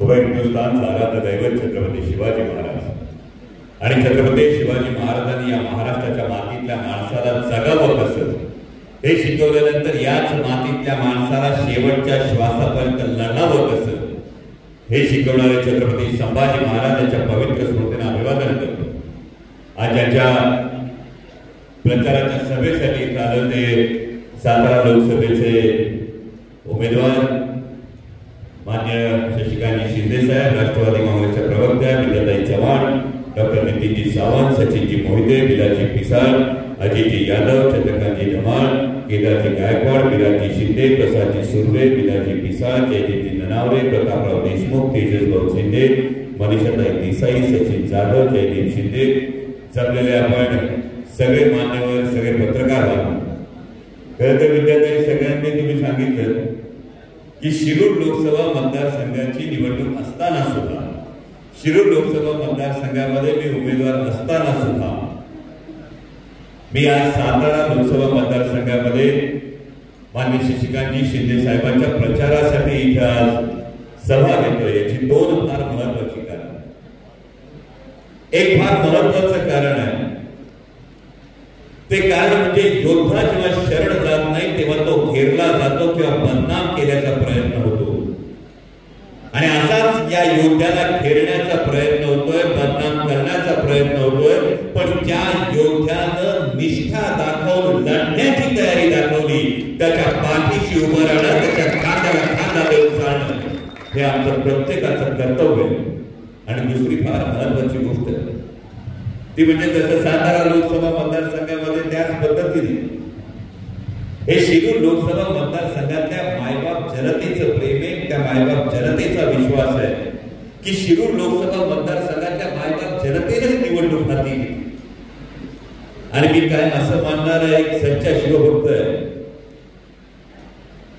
उभय हिंदुस्थान साराचं दैवत छत्रपती शिवाजी महाराज आणि छत्रपती शिवाजी महाराजांनी या महाराष्ट्राच्या मातीतल्या माणसाला जगावं कसं हे शिकवल्यानंतर याच मातीतल्या माणसाला शेवटच्या श्वासापर्यंत लढावं कसं हे शिकवणारे छत्रपती संभाजी महाराजांच्या पवित्र स्मृतींना अभिवादन करतो। आज ज्यांच्या प्रचाराच्या सभेसाठी आलं ते सातारा लोकसभेचे उमेदवार मान्य शशिकांत शिंदे साहेब, राष्ट्रवादी काँग्रेसच्या प्रवक्त्या विद्याताई चव्हाण, डॉक्टर नितीनजी सावंत, सचिनजी मोहिते, बिलाजी पिसाळ, अजितजी यादव, चंद्रकांतजी धमाळ, केदारजी गायकवाड, विराजी शिंदे, प्रसादजी सुर्वे, बिलाजी पिसाळ, जयदीपजी ननावरे, प्रतापराव देशमुख, तेजस भाऊ शिंदे, मनीषाताई देसाई, सचिन जाधव, जयदीप शिंदे, जमलेले आपण सगळे मान्यवर, सगळे पत्रकार आहात। खरं तर विद्यार्थी सगळ्यांनी तुम्ही सांगितलं की शिरूर लोकसभा मतदारसंघाची निवडणूक असताना सुद्धा, शिरूर लोकसभा मतदारसंघामध्ये मी उमेदवार असताना सुद्धा मी आज सातारा लोकसभा मतदारसंघामध्ये माननीय शशिकांतजी शिंदे साहेबांच्या प्रचारासाठी इथे आज सभा घेतोय। याची दोन फार महत्वाची कारण, एक फार महत्वाचं कारण आहे ते कारण म्हणजे योद्धा जेव्हा शरण जात नाही तेव्हा तो घेरला जातो किंवा बदनाम केल्याचा प्रयत्न होतो आणि असाच या योद्ध्याला घेरण्याचा प्रयत्न होतोय, बदनाम करण्याचा प्रयत्न होतोय। पण ज्या योद्ध्यानं निष्ठा दाखवून लढण्याची तयारी दाखवली त्याच्या पाठीशी उभं राहणं, त्याच्या खांद्याला खांदा देऊन चालणं हे आमचं प्रत्येकाचं कर्तव्य आहे। आणि दुसरी फार महत्वाची गोष्ट ती म्हणजे जसं सातारा लोकसभा मतदारसंघामध्ये त्याच पद्धतीने हे शिरूर लोकसभा मतदारसंघातल्या मायबाप जनतेचं प्रेम आहे, त्या मायबाप जनतेचा विश्वास आहे की शिरूर लोकसभा मतदारसंघातल्या मायबाप जनतेनेच निवडणूक हाती घेतली। आणि मी काय असं मानणारा एक सच्चा शिवभक्त आहे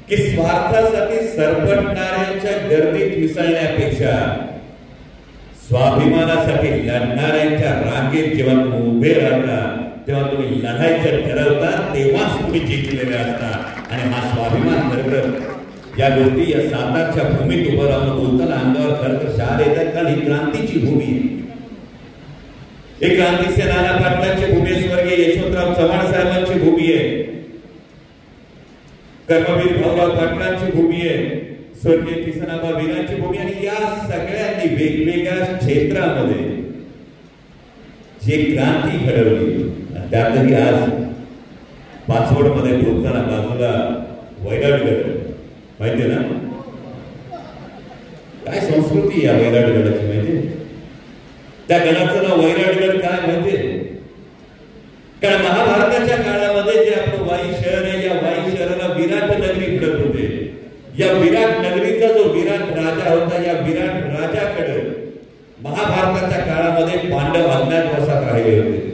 की स्वार्थासाठी सरपटणाऱ्यांच्या गर्दीत मिसळण्यापेक्षा स्वाभिमानासाठी लढणाऱ्यांच्या रांगेत जेव्हा तुम्ही उभे राहता, तेव्हा तुम्ही लढायचं ठरवता, तेव्हाच तुम्ही जिंकलेले असता। आणि हा स्वाभिमान खरं या गोष्टी या सातारच्या भूमीत उभं राहून बोलताना अंगावर खरं तर शाल येतात, कारण ही क्रांतीची भूमी आहे, ही क्रांतीचे नाना पाटलांची भूमी आहे, स्वर्गीय यशवंतराव चव्हाण साहेबांची भूमी आहे, कर्मवीर भाऊराव पाटलांची भूमी आहे, स्वर्गीय किसनाबा वीरांची भूमी। आणि या सगळ्यांनी वेगवेगळ्या क्षेत्रामध्ये जे क्रांती घडवली, त्यातही आज पाचवड मध्ये बोलताना बाजूला वैराटगड माहितीये ना, काय संस्कृती या वैराटगडाची माहितीये? त्या गडाचं नाव वैराटगड काय माहितीये? कारण महाभारताच्या काळामध्ये जे आपलं वाई शहर आहे, या वाई शहराला विराट नगरी म्हणत होते। या विराट नगरीचा जो विराट राजा होता, या विराट राजाकडे महाभारताच्या काळामध्ये पांडव अज्ञातवासात राहिले होते।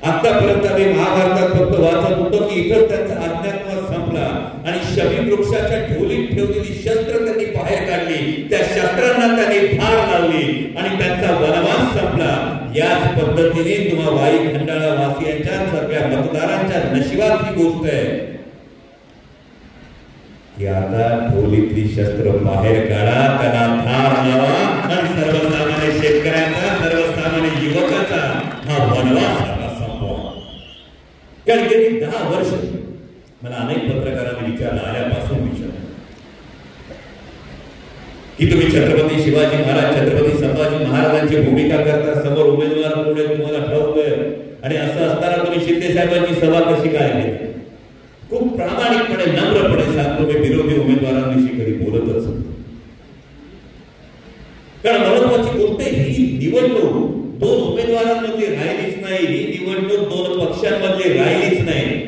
आतापर्यंत आम्ही महाभारतात फक्त वाचत होतो की इथं त्यांचा अज्ञातवास संपला आणि शमी वृक्षाच्या ढोलीत ठेवलेली शस्त्र त्यांनी बाहेर काढली, त्या शस्त्रांना त्यांनी धार लावली आणि त्यांचा वनवास संपला। याच पद्धतीने तुम्हा वाई खंडाळा वासियांच्या सगळ्या मतदारांच्या नशिबात ही गोष्ट आहे की आता ढोलीतली शस्त्र बाहेर काढा, त्याला धार लावा आणि सर्वसामान्य शेतकऱ्यांचा, सर्वसामान्य युवकाचा हा वनवास संपवा। कारण गेली 10 वर्ष मला अनेक पत्रकारांनी विचारलं, आल्यापासून विचारलं की तुम्ही छत्रपती शिवाजी महाराज, छत्रपती संभाजी महाराजांची भूमिका करता, समोर उमेदवार पुढे तुम्हाला ठरवतोय आणि असं असताना तुम्ही शिंदे साहेबांची सभा कशी काय घेतली? खूप प्रामाणिकपणे नम्रपणे सांगतो, मी विरोधी उमेदवारांविषयी कधी बोलतच नाही। कारण महत्वाची गोष्ट ही निवडणूक दोन उमेदवारांमध्ये राहिलीच नाही, ही निवडणूक दोन पक्षांमध्ये राहिलीच नाही,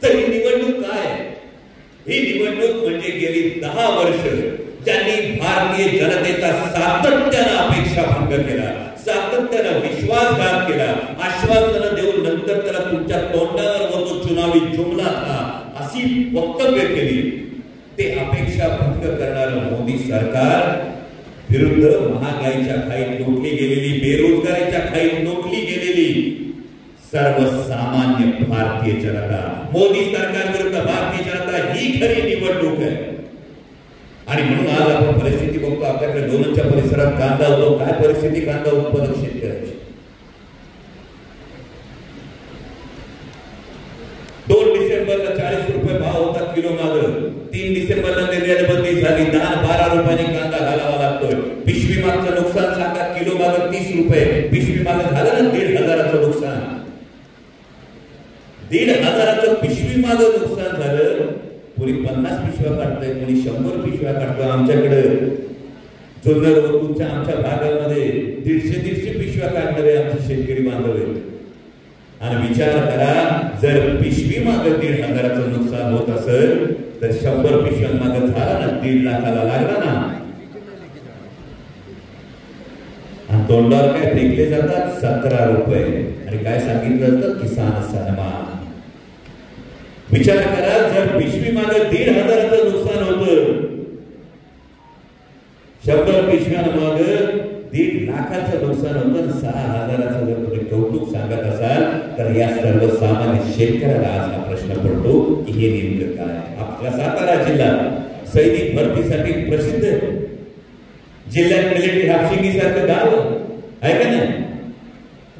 तर ही निवडणूक काय? ही निवडणूक म्हणजे गेली 10 वर्ष ज्यांनी भारतीय जनतेचा सातत्यानं अपेक्षा भंग केला, सातत्यानं विश्वासघात केला, आश्वासनं देऊन नंतर त्याला तुमच्या तोंडावर व तो चुनावी जुमला था अशी वक्तव्य केली, ते अपेक्षा भंग करणारं मोदी सरकार विरुद्ध महागाईच्या खाईत लोटली गेलेली, बेरोजगारीच्या खाईत लोटली गेलेली सर्वसामान्य भारतीय जनता, मोदी सरकार विरुद्ध भारतीय जनता ही खरी निवडणूक आहे। आणि म्हणून आज आपण परिस्थिती बघतो आपल्याकडे लोणंदच्या परिसरात कांदा होतो. काय परिस्थिती कांदा उत्पादक शेतकऱ्याची? 2 डिसेंबरला 40 रुपये भाव होता किलो मागं. 3 डिसेंबरला निर्यात बंदी झाली. 10-12 रुपयाने कांदा घालावा लागतोय. पिशवी मागचं नुकसान सांगा. किलो मागं 30 रुपये. पिशवी मागं झालं ना 1,500चं नुकसान. 1,500चं पिशवी मागं नुकसान झालं. कोणी 50 पिशव्या काढतोय, कोणी 100 पिशव्या काढतोय. आमच्याकडे जुन्नर वतूरच्या आमच्या भागामध्ये 150-150 पिशव्या काढणारे आमचे शेतकरी बांधव आहेत. आणि विचार करा, जर पिशवी मागं 1,500चं नुकसान होत असेल तर 100 पिशव्यांमागं झाला ना 1.5 लाखाला लागला ना. आणि तोंडावर काय फेकले जातात? 17 रुपये. आणि काय सांगितलं जातं? किसान सन्मान. विचार करा, जर पिशवी मागं 1,500चं नुकसान होतं, 100 पिशव्यांमागं 1.5 लाखाचं नुकसान होतं, 6,000चं जर तुम्ही कौतुक सांगत असाल तर या सर्वसामान्य शेतकऱ्याला आज हा प्रश्न पडतो की हे नेमकं काय? आपला सातारा जिल्हा सैनिक भरतीसाठी प्रसिद्ध आहे. जिल्ह्यात मिलिटरी हापशिंगी सारखं गाव आहे का नाही?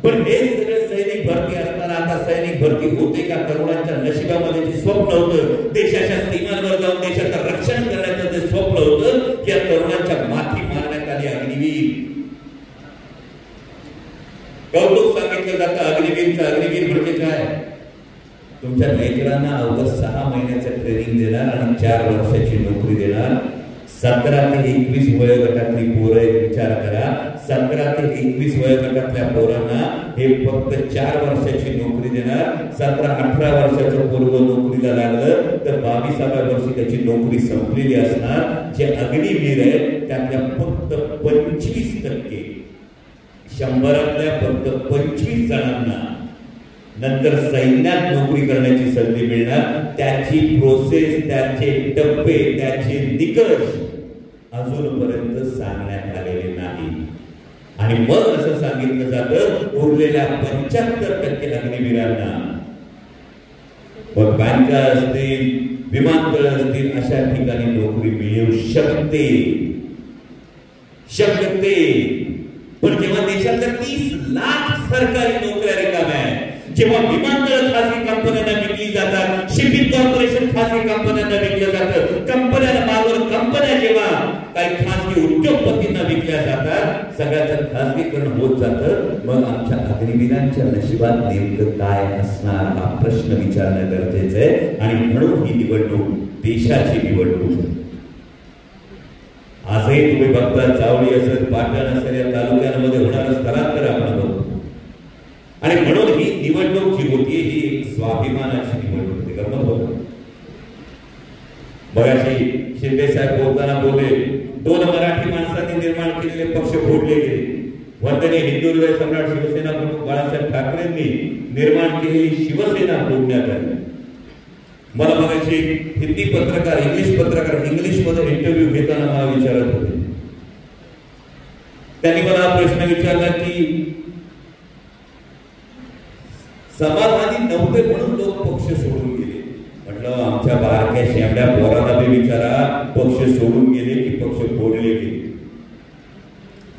पण हे सगळे सैनिक भरती असताना आता सैनिक भरती होते का? तरुणांच्या नशिबामध्ये जे स्वप्न होतं, देशाच्या सीमांवर जाऊन देशाचं रक्षण करण्याचं जे स्वप्न होतं, या तरुणांच्या माथी मारण्यात आली अग्निवीर. कौतुक सांगितलं जातं अग्निवीरचं. अग्निवीर म्हणजे काय? तुमच्या लेकरांना अवघ 6 महिन्याचं ट्रेनिंग देणार आणि 4 वर्षाची नोकरी देणार. 17 ते 21 वयोगटातली पोरं, विचार करा, 17 ते 21 वयोगटातल्या पोरांना हे फक्त 4 वर्षाची नोकरी देणार. 17-18 वर्षाचं पोरग नोकरीला लागलं तर 22व्या वर्षी त्याची नोकरी संपलेली असणार. जे अग्निवीर आहेत त्यातल्या फक्त 25%, 100तल्या फक्त 25 जणांना नंतर सैन्यात नोकरी करण्याची संधी मिळणार. त्याची प्रोसेस, त्याचे टप्पे, त्याचे निकष अजूनपर्यंत सांगण्यात आलेले नाही. आणि मग असं सांगितलं जातं उरलेल्या 75% अग्निवीरांना बँका असतील, विमानतळ असतील, अशा ठिकाणी नोकरी मिळू शकते. पण जेव्हा देशातल्या 30 लाख सरकारी नोकऱ्या रिकाम्या आहेत, जेव्हा विमानतळ खासगी कंपन्यांना विकली जातात, शिपिंग कॉर्पोरेशन खासगी कंपन्यांना विकलं जातं, कंपन्यांना मागून कंपन्या जेव्हा काही खासगी उद्योगपतींना विकल्या जातात, सगळ्याचं खासगीकरण होत जातं, मग आमच्या अग्निवीरांच्या नशिबात नेमकं काय असणार हा प्रश्न विचारणं गरजेचं आहे. आणि म्हणून ही निवडणूक देशाची निवडणूक. आजही तुम्ही बघता, चावडी असेल, पाटण असेल, या तालुक्यांमध्ये होणारं स्थलांतर आपण बघतो. आणि म्हणून ही निवडणूक जी होती ही एक स्वाभिमानाची निवडणूक होती. गमत होत बघाशी शिंदे साहेब बोलताना बोलले, 2 मराठी माणसांनी निर्माण केलेले पक्ष फोडले गेले. वंदनीय हिंदू हृदय सम्राट शिवसेना प्रमुख बाळासाहेब ठाकरेंनी निर्माण केलेली शिवसेना फोडण्यात आली. मला बघायची हिंदी पत्रकार, इंग्लिश मध्ये इंटरव्ह्यू घेताना मला विचारत होते. त्यांनी मला प्रश्न विचारला की समाधानी नव्हते म्हणून लोक पक्ष सोडून गेले. म्हटलं आमच्या बारक्या शेंबड्या पोराला बी विचारा, पक्ष सोडून गेले की पक्ष फोडले गेले.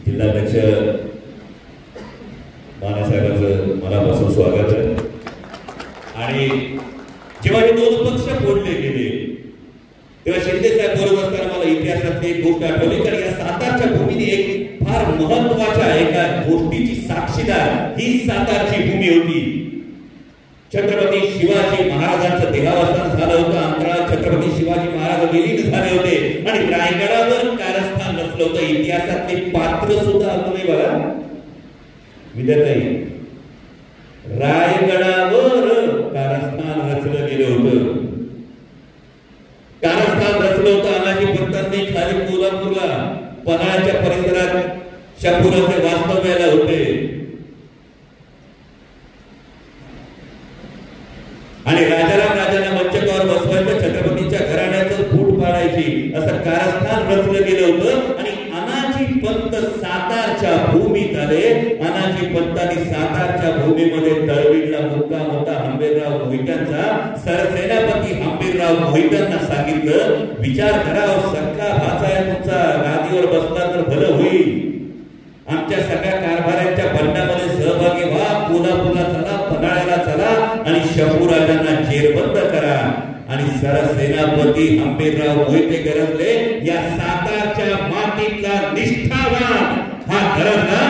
जिल्हाध्यक्ष बाळासाहेबांचं मनापासून स्वागत आहे. आणि जेव्हा हे 2 पक्ष फोडले गेले तेव्हा शिंदे साहेब बोलत असताना मला इतिहासातली एक गोष्ट आठवली. कारण या सातारच्या भूमीने एक फार महत्वाच्या एका गोष्टीची साक्षीदार ही सातारची भूमी होती. छत्रपती शिवाजी महाराजांचं देहावसान झालं होतं. अंतराळात छत्रपती शिवाजी महाराज विलीन झाले होते आणि रायगडावर कारस्थान नसलं होतं. इतिहासातले पात्र सुद्धा आलं बघा विद्यार्थी, रायगडावर कारस्थान रचलं गेलं होतं. कारस्थान रचलं होतं अनाजी पंतांनी खाली कोल्हापूरला, पन्हाळ्याच्या परिसरात शापूरचे वास्तव्याला होते. आणि राजाराम राजांना मंचकावर बसवायचं, छत्रपतीच्या घराण्याचं फूट पाडायची, असं कारस्थान रचलं गेलं होतं. आणि अनाजी पंत सातारच्या भूमीत आले. नानाजी पंतांनी सातारच्या भूमीमध्ये तळवीडला मुक्काम होता हंबीरराव मोहितांचा. सरसेनापती हंबीरराव मोहितांना सांगितलं, विचार करा, सख्खा भाचा आहे तुमचा, गादीवर बसला तर भलं होईल. आमच्या सगळ्या कारभारांच्या बंडामध्ये सहभागी व्हा, पुन्हा चला, पन्हाळ्याला चला आणि शंभूराजांना जेरबंद करा. आणि सरसेनापती हंबीरराव मोहिते गरजले. या सातारच्या मातीतला निष्ठावान हा गरजला.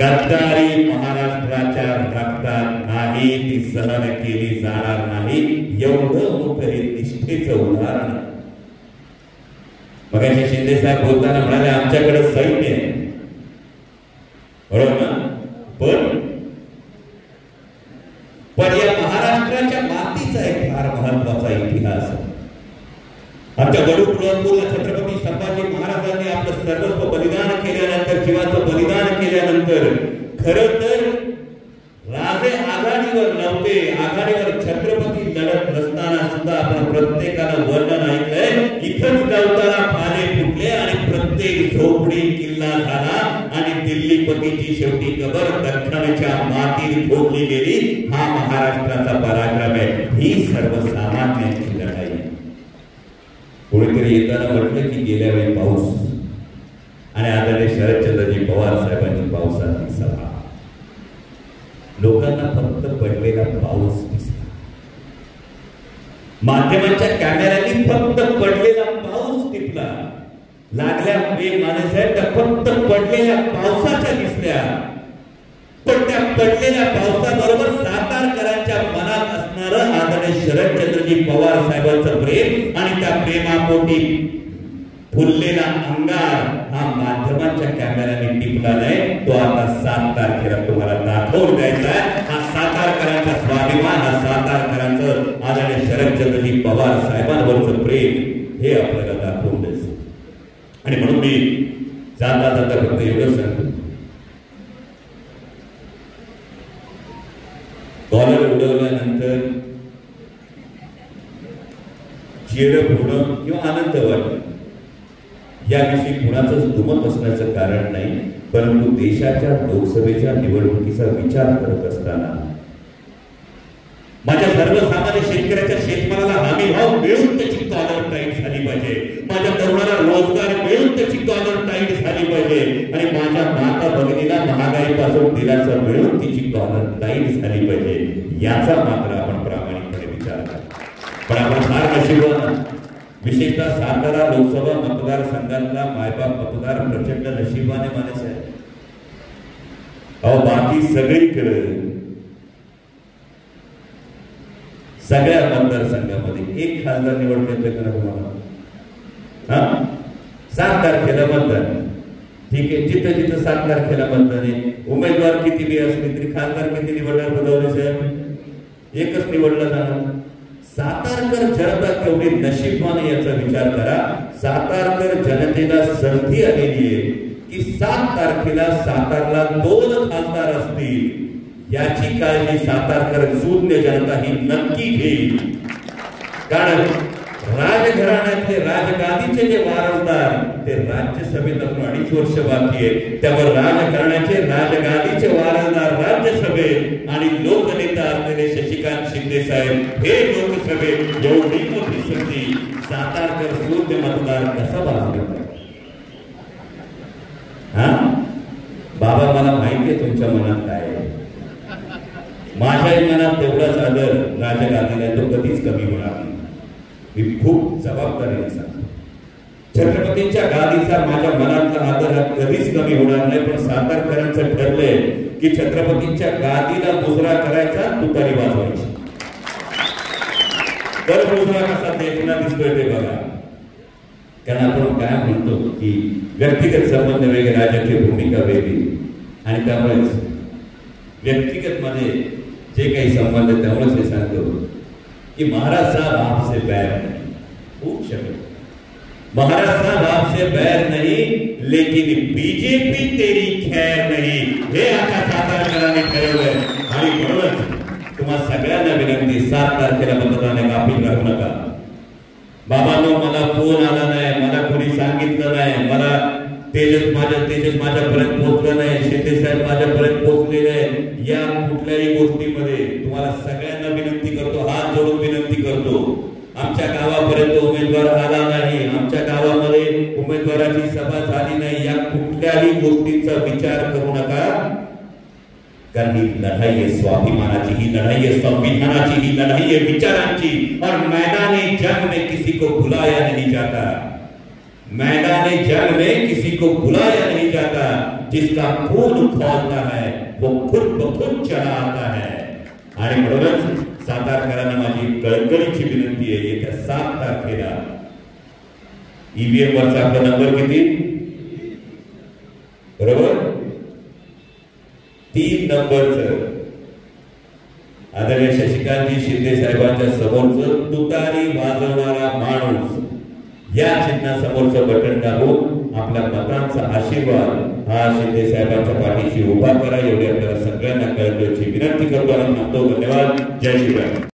गद्दारी महाराष्ट्राच्या रक्तात नाही, ती सहन केली जाणार नाही. एवढं मोठं हे निष्ठेचं उदाहरण. मगाशी शिंदे साहेब बोलताना म्हणाले आमच्याकडे सैन्य आहे, बरोबर ना? पण या महाराष्ट्राच्या मातीचा एक फार महत्वाचा इतिहास. आमच्या गडूळपूरला छत्रपती संभाजी महाराजांनी आपलं सर्वस्व बलिदान केल्यानंतर, जीवाचं बलिदान केल्यानंतर खरं तर राजे आघाडीवर नव्हते. आघाडीवर छत्रपती लढत नसताना सुद्धा आपण प्रत्येकानं वर्णन ऐकलंय. इथंच गवताला पाने फुटले आणि प्रत्येक झोपडी किल्ला झाला आणि दिल्लीपतीची शेवटी कबर दख्खनच्या मातीत ठोकली गेली. हा महाराष्ट्राचा पराक्रम आहे. ही सर्वसामान्यांची लढाई. कोणीतरी येताना म्हटलं की गेल्या वेळी पाऊस, आणि आदरणीय शरदचंद्रजी पवार साहेबांनी पावसाची सभा. लोकांना फक्त पडलेला पाऊस दिसला, माध्यमांच्या कॅमेऱ्यांनी फक्त पडलेला पाऊस टिपला. लागल्या माणसाहेब त्या फक्त पडलेल्या पावसाच्या दिसल्या. पण त्या पडलेल्या पावसाबरोबर सातारकरांच्या मनात असणारं आदरणीय शरदचंद्रजी पवार साहेबांचं प्रेम आणि त्या प्रेमापोटी फुललेला अंगार हा माध्यमांच्या कॅमेऱ्याने टिपला नाही. तो आता 7 तारखेला तुम्हाला दाखवून द्यायचा आहे. हा सातारकरांचा स्वाभिमान, हा सातारकरांचं आदरणीय शरदचंद्रजी पवार साहेबांवरचं प्रेम हे आपल्याला दाखवून द्यायचं. आणि म्हणून मी जाता जाता फक्त एवढं सांगतो, डॉलर उडवल्यानंतर चेहरे फोडणं किंवा आनंद वाटणं याविषयी कुणाचंच दुमत असण्याचं कारण नाही. परंतु देशाच्या लोकसभेच्या निवडणुकीचा विचार करत असताना माझ्या सर्वसामान्य शेतकऱ्याच्या शेतमालाला हमी भाव मिळून त्याची डॉलर टाईट झाली पाहिजे. माझ्या तरुणाला रोजगार मिळून त्याची डॉलर टाईट झाली पाहिजे. आणि माझ्या माता भगिनीला महागाईपासून दिलासा मिळून तिची डॉलर टाईट झाली पाहिजे. याचा मात्र आपण प्रामाणिकपणे विचार करा. पण आपण फार नशिबवान, विशेषतः सातारा लोकसभा मतदारसंघातला मायबाप मतदार प्रचंड नशिबाने माणूस आहे. अहो बाकी सगळीकडे सगळ्या मतदारसंघामध्ये एक खासदार निवडण्यात का तुम्हाला? 7 तारखेला मतदान, ठीक आहे. जिथं जिथं 7 तारखेला मतदान आहे, उमेदवार किती बी असले तरी खासदार किती निवडणार? बदलले साहेब एकच निवडला जाणार. सातारकर जनता केवढी नशीबवान याचा विचार करा. सातारकर जनतेला संधी आलेली आहे की 7 तारखेला सातारला 2 खासदार असतील. याची काळजी सातारकर शून्य जनता ही नक्की घेईल. कारण राजघराण्यातले राजगादीचे जे वारसदार ते राज्यसभेत अजून 2.5 वर्ष बाकी आहे. त्यावर राजघराण्याचे राजगादीचे वारसदार राज्यसभेत आणि लोकनेता असलेले शशिकांत शिंदे साहेब हे लोकसभेत एवढी मोठी संधी सातारकर शून्य मतदार कसा भागवतात? बाबा मला माहिती आहे तुमच्या मनात काय आहे. माझ्याही मनात तेवढाच आदर राजगादीला, तो कधीच कमी होणार नाही. मी खूप जबाबदारीने सांगतो, छत्रपतींच्या गादीचा माझ्या मनातला आदर हा कधीच कमी होणार नाही. पण सातारकरांचं ठरलंय की छत्रपतींच्या गादीला मुजरा करायचा, तुतारी वाजवायची. तर मुजरा कसा देखना दिसतोय ते बघा. कारण आपण काय म्हणतो की व्यक्तिगत संबंध वेगळे, राजकीय भूमिका वेगळी. आणि त्यामुळेच व्यक्तिगत मध्ये जे काही संबंध आहे त्यामुळेच हे सांगतो कि महाराज साहब आपसे बैर नहीं, पूछ शके महाराज साहब आपसे बैर नहीं, लेकिन बीजेपी तेरी खैर नहीं. हे आता सातारकरांनी ठरवलंय. आणि म्हणूनच तुम्हा सगळ्यांना विनंती, 7 तारखेला मतदान गाफील राहू नका. बाबांनो मला फोन आला नाही, मला कोणी सांगितलं नाही, मला तेजस माझ्यापर्यंत पोहोचलं नाही, शिंदे साहेब माझ्यापर्यंत पोहोचले नाही, या कुठल्याही गोष्टीमध्ये तुम्हाला सगळ्यांना विनंती करतो, हात जोडून विनंती करतो, आमच्या गावापर्यंत उमेदवार आला नाही, आमच्या गावामध्ये उमेदवाराची सभा झाली नाही, या कुठल्याही गोष्टींचा विचार करू नका, कारण ही लढाई है स्वाभिमानाची, ही लढाई है संविधानाची, ही लढाई है विचारांची, और मैदानी जंग में किसी को बुलाया नहीं जाता, मैदानी जंग में किसी को बुलाया नहीं जाता, जिसका खून खौलता है वो खुद ब खुद चला आता है। आणि म्हणूनच सातारकरांना माझी कळकळीची विनंती आहे, येत्या 7 तारखेला ईव्हीएम वरचा आपला नंबर किती, बरोबर 3 नंबरचं आदरणीय शशिकांतजी शिंदे साहेबांच्या समोरचं तुतारी वाजवणारा माणूस या चिन्हासमोरचं बटन दाबून आपल्या मतांचा आशीर्वाद हा शिंदे साहेबांच्या पाठीशी उभा करा, एवढी आपल्याला सगळ्यांना कळकळीची विनंती करतो आणि म्हणतो धन्यवाद। जय श्रीराम।